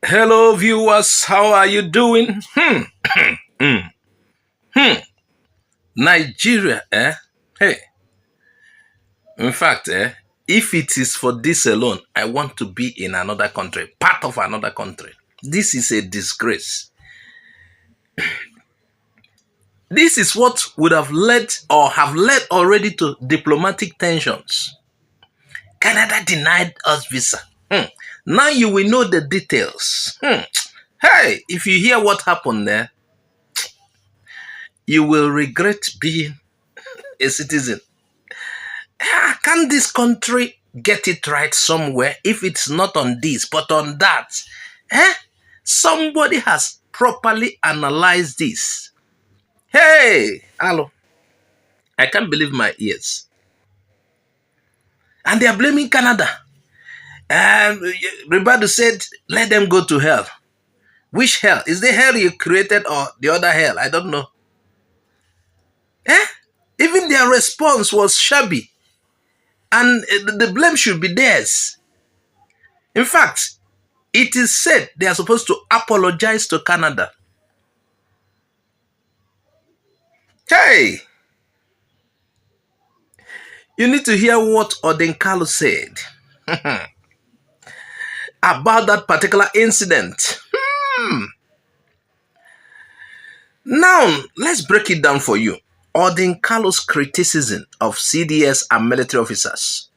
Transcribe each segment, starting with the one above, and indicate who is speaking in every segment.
Speaker 1: Hello, viewers. How are you doing? Nigeria, eh? Hey, in fact, if it is for this alone, I want to be in another country, part of another country. This is a disgrace. This is what would have led or have led already to diplomatic tensions. Canada denied us visa. Now you will know the details. Hey, if you hear what happened there, you will regret being a citizen. Can this country get it right somewhere if it's not on this but on that? Somebody has properly analyzed this. Hey, hello. I can't believe my ears. And they are blaming Canada. Ribadu said, let them go to hell. Which hell? Is the hell you created or the other hell? I don't know. Even their response was shabby. And the blame should be theirs. In fact, it is said they are supposed to apologize to Canada. Hey! You need to hear what Odinkalu said about that particular incident. Now, let's break it down for you. Odinkalu's criticism of CDS and military officers.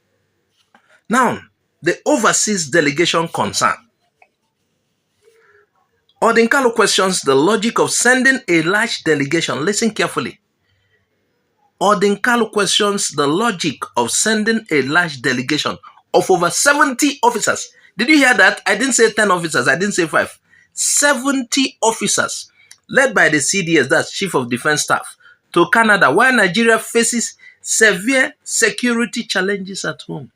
Speaker 1: Now, the overseas delegation concern. Odinkalu questions the logic of sending a large delegation. Listen carefully. Odinkalu questions the logic of sending a large delegation of over 70 officers. Did you hear that? I didn't say 10 officers. I didn't say 5. 70 officers led by the CDS, that's Chief of Defense Staff, to Canada while Nigeria faces severe security challenges at home.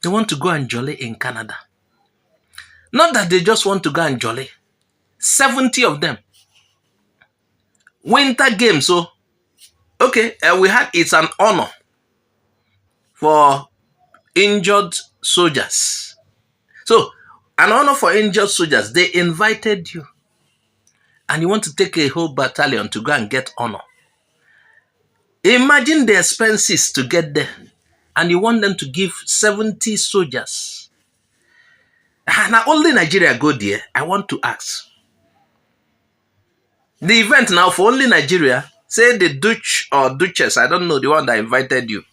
Speaker 1: They want to go and jolly in Canada. Not that they just want to go and jolly. 70 of them. Winter Games, so okay, it's an honor for injured soldiers. So, an honor for injured soldiers. They invited you. And you want to take a whole battalion to go and get honor. Imagine the expenses to get there. And you want them to give 70 soldiers. Now, only Nigeria go there. I want to ask. The event now for only Nigeria, say the Dutch or Duchess, I don't know, the one that invited you,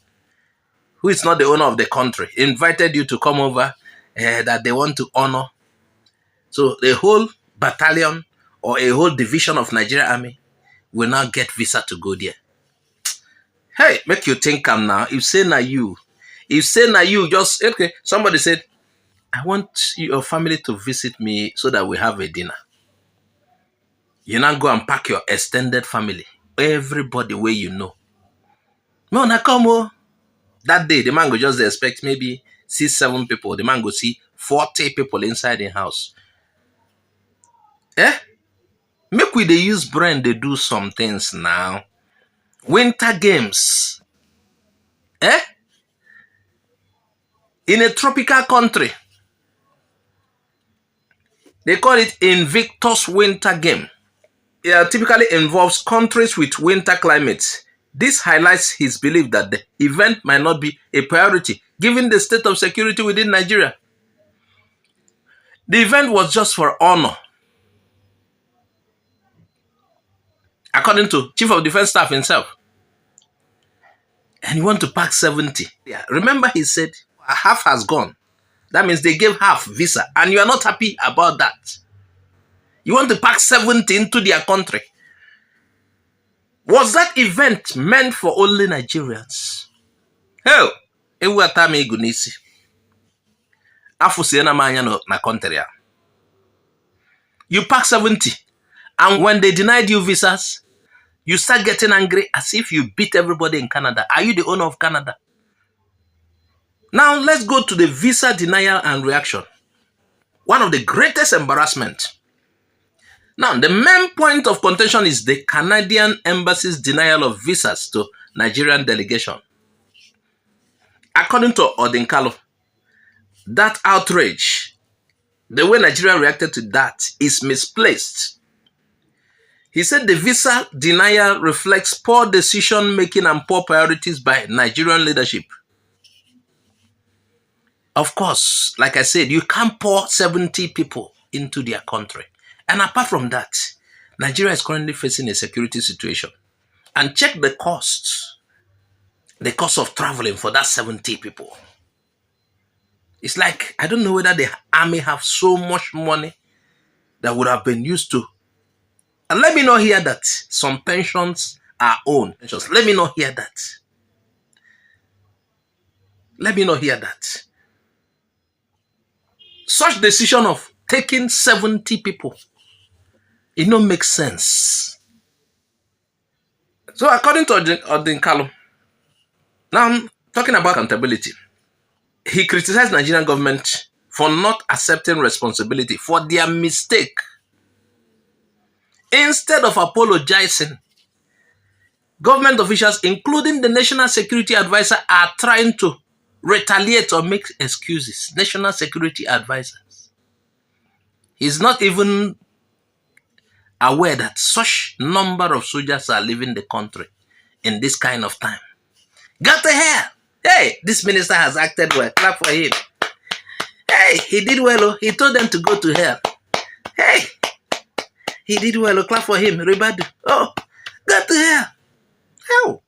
Speaker 1: who is not the owner of the country, invited you to come over, that they want to honor. So the whole battalion or a whole division of Nigerian army will now get visa to go there. Hey, make you think now. If say na you, just, okay, somebody said, I want your family to visit me so that we have a dinner. You now go and pack your extended family. Everybody where you know. No, na come. That day, the man go just expect maybe 6-7 people. The man go see 40 people inside the house. Make we they use brain, they do some things now. Winter Games. In a tropical country. They call it Invictus Winter Game. It typically involves countries with winter climates. This highlights his belief that the event might not be a priority given the state of security within Nigeria. The event was just for honor. According to Chief of Defense Staff himself. And you want to pack 70. Yeah. Remember he said half has gone. That means they gave half visa. And you are not happy about that. You want to pack 70 into their country. Was that event meant for only Nigerians? Hell, ewu atami gunisi. Afusiena manya na country. You pack 70. And when they denied you visas, you start getting angry as if you beat everybody in Canada. Are you the owner of Canada? Now, let's go to the visa denial and reaction. One of the greatest embarrassment. Now, the main point of contention is the Canadian embassy's denial of visas to Nigerian delegation. According to Odinkalu, that outrage The way Nigeria reacted to that is misplaced. He said the visa denial reflects poor decision making and poor priorities by Nigerian leadership. Of course, like I said, you can't pour 70 people into their country. And apart from that, Nigeria is currently facing a security situation. And check the cost of traveling for that 70 people. It's like, I don't know whether the army have so much money that would have been used to. And let me not hear that some pensions are owned. Let me not hear that. Let me not hear that. Such decision of taking 70 people, it don't make sense. So according to Odinkalu, now I'm talking about accountability. He criticized Nigerian government for not accepting responsibility for their mistake. Instead of apologizing, government officials, including the National Security Advisor, are trying to retaliate or make excuses. National Security Advisors. He's not even aware that such number of soldiers are leaving the country in this kind of time. Got to hell. Hey, this minister has acted well. Clap for him. Hey, he did well. He told them to go to hell. Hey, he did well. Clap for him. Ribadu. Oh, got to hell. How?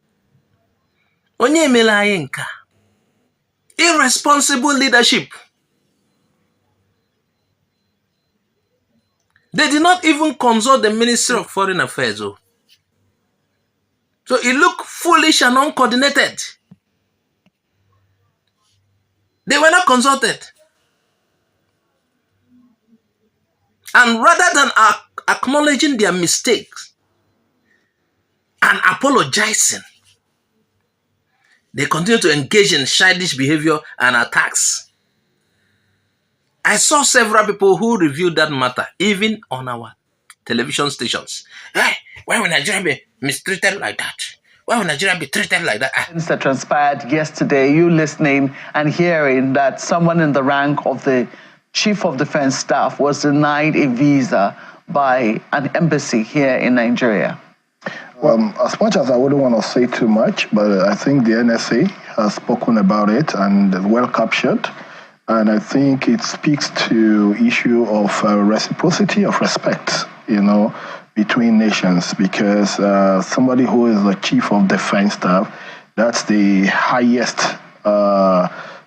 Speaker 1: Onye emela anyị nka. Irresponsible leadership. They did not even consult the Ministry of Foreign Affairs. Oh. So it looked foolish and uncoordinated. They were not consulted. And rather than acknowledging their mistakes and apologizing, they continue to engage in childish behavior and attacks. I saw several people who reviewed that matter, even on our television stations. Hey, why would Nigeria be mistreated like that? Why would Nigeria be treated like that?
Speaker 2: That transpired yesterday, you listening and hearing that someone in the rank of the Chief of Defense Staff was denied a visa by an embassy here in Nigeria.
Speaker 3: As much as I wouldn't want to say too much, but I think the NSA has spoken about it and well captured. And I think it speaks to issue of reciprocity of respect, between nations, because somebody who is the Chief of Defense Staff, that's the highest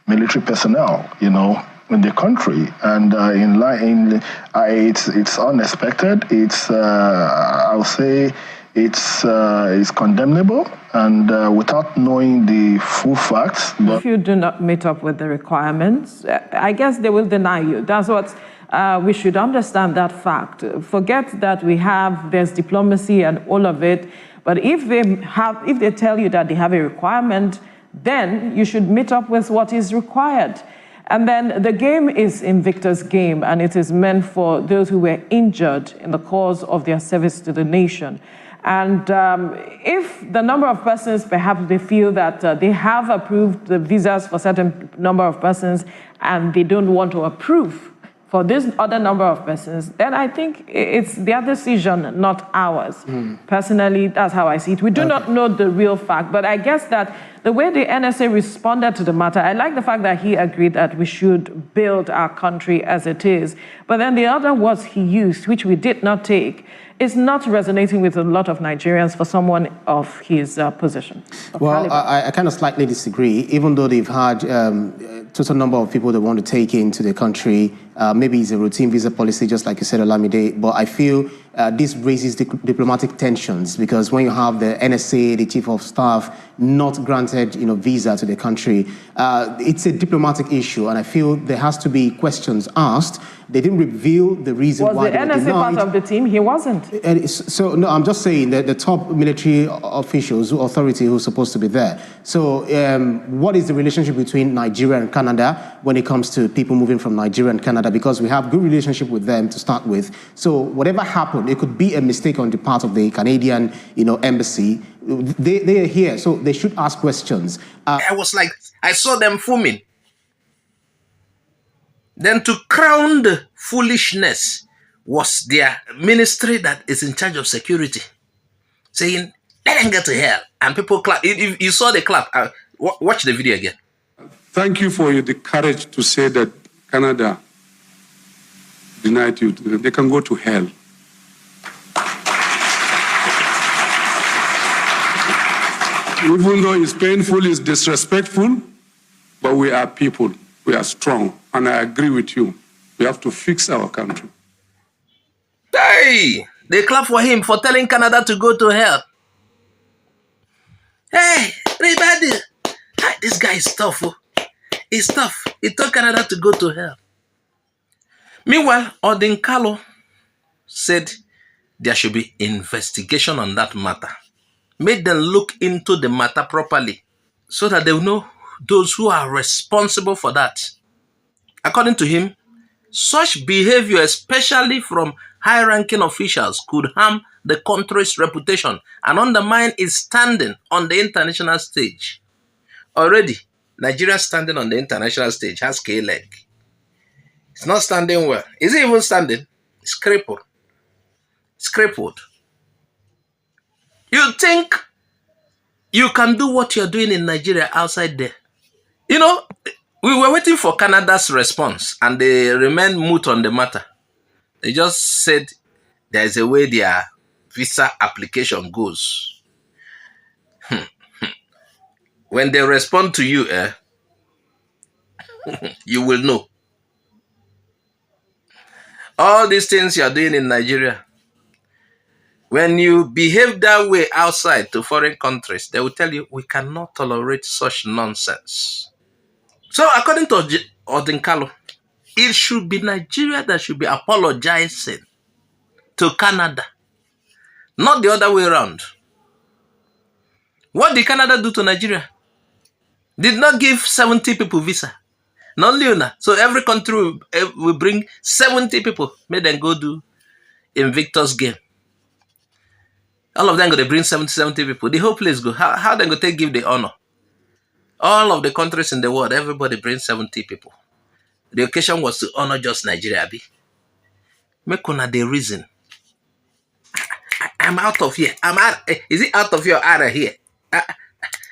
Speaker 3: military personnel, in the country, and it's unexpected. It's I would say it's condemnable, and without knowing the full facts.
Speaker 4: But if you do not meet up with the requirements, I guess they will deny you. That's what we should understand, that fact. Forget that there's diplomacy and all of it, but if they tell you that they have a requirement, then you should meet up with what is required. And then the game is Invictus game, and it is meant for those who were injured in the course of their service to the nation. And if the number of persons, perhaps they feel that they have approved the visas for certain number of persons and they don't want to approve for this other number of persons, then I think it's their decision, not ours. Personally, that's how I see it. We do not know the real fact, but I guess that the way the NSA responded to the matter, I like the fact that he agreed that we should build our country as it is. But then the other words he used, which we did not take, is not resonating with a lot of Nigerians for someone of his position.
Speaker 5: Well, I kind of slightly disagree. Even though they've had total number of people they want to take into the country, maybe it's a routine visa policy, just like you said, Olamide, but I feel this raises diplomatic tensions, because when you have the NSA, the Chief of Staff, not granted visa to the country, it's a diplomatic issue, and I feel there has to be questions asked. They didn't reveal the reason why they were denied.
Speaker 4: Was the NSA part of the team? He wasn't.
Speaker 5: So, no, I'm just saying that the top military officials, authority who's supposed to be there. So what is the relationship between Nigeria and Canada when it comes to people moving from Nigeria and Canada? Because we have good relationship with them to start with. So whatever happened, it could be a mistake on the part of the Canadian, embassy. They are here, so they should ask questions.
Speaker 1: I was like, I saw them fuming. Then to crown the foolishness was their ministry that is in charge of security, saying, let them get to hell. And people clap. If you saw the clap, watch the video again.
Speaker 6: Thank you for the courage to say that Canada denied you. They can go to hell. Even though it's painful, it's disrespectful, but we are people. We are strong. And I agree with you. We have to fix our country.
Speaker 1: Hey! They clap for him for telling Canada to go to hell. Hey, everybody! Hi, this guy is tough. Oh. He's tough. He told Canada to go to hell. Meanwhile, Odinkalu said there should be investigation on that matter. Made them look into the matter properly so that they will know those who are responsible for that. According to him, such behavior, especially from high-ranking officials, could harm the country's reputation and undermine its standing on the international stage. Already, Nigeria standing on the international stage has K-leg. It's not standing well. Is it even standing? It's crippled. It's crippled. You think you can do what you're doing in Nigeria outside there? You know, we were waiting for Canada's response and they remained mute on the matter. They just said there is a way their visa application goes. When they respond to you, you will know. All these things you are doing in Nigeria, when you behave that way outside to foreign countries, they will tell you, we cannot tolerate such nonsense. So according to Odinkalu, it should be Nigeria that should be apologizing to Canada, not the other way around. What did Canada do to Nigeria? Did not give 70 people visa. Not Leona. So every country will bring 70 people. Make them go do Invictus game. All of them going to bring 70 people. The whole place go. How they going to give the honor? All of the countries in the world, everybody brings 70 people. The occasion was to honor just Nigeria. Make una the reason. I'm out of here. I'm out. Is it out of here or out of here?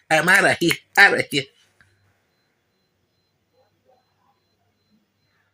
Speaker 1: I'm out of here. Out of here.